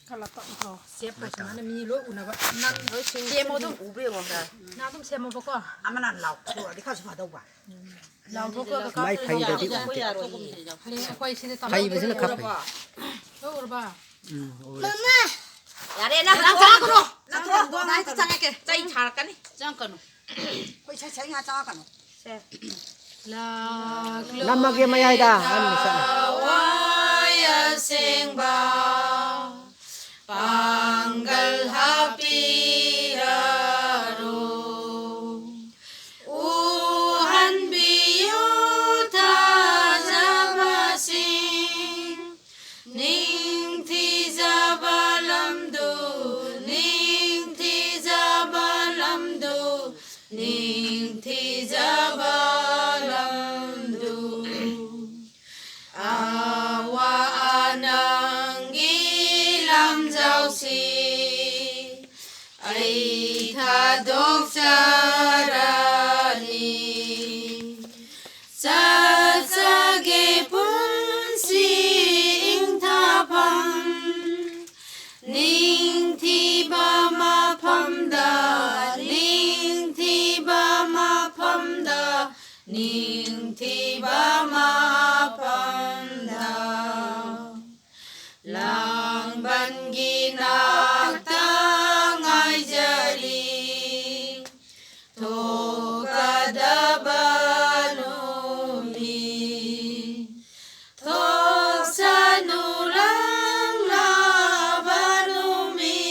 kalau tak kau siap ke mana mi lu una ba nan Xem ô tô cũ bia mà ra. na tum siap mo ko Ama nan lau, rồi đi khao xem đâu vậy? lau ko ka Mai phai da di. le ko isi ta Phai besi na khap. ko ba Mama. Ya deh, nak jangan kau. Nak kau, nak itu jangan ke. Cai char kan ni. Jangan kanu. Kau cai cai nggak jangan kan? la Lama ge mai ai da an ni sa. waya sing ba panggal hapiraro uhan biyuta zabasing ning thi zabalam du ning thi zabalam du ning thi zabalam du awa anang gilam giao si ai tha dok sarani sa sa ge pun si ing tha pham ning thi ba ma pham da ning thi ba ma pham da ning thi ba ma pham da lang ban ginak ta ngai jari tho kada banumi tho sanulang la banumi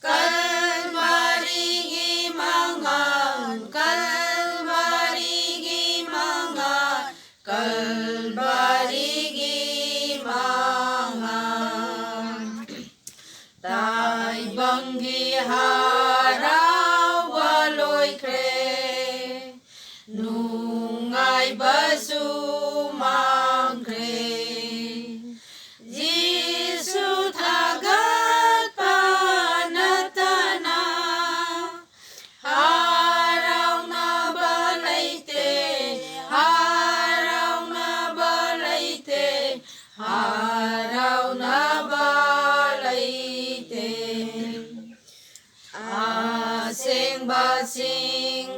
kalbarigi mangan kalbarigi mangan kalbarigi mangan tai banggi harawaloi kre nungai basu mangkre Jisu thagat panatana haraw na balaite haraw na balaite haraw na balaite asing basing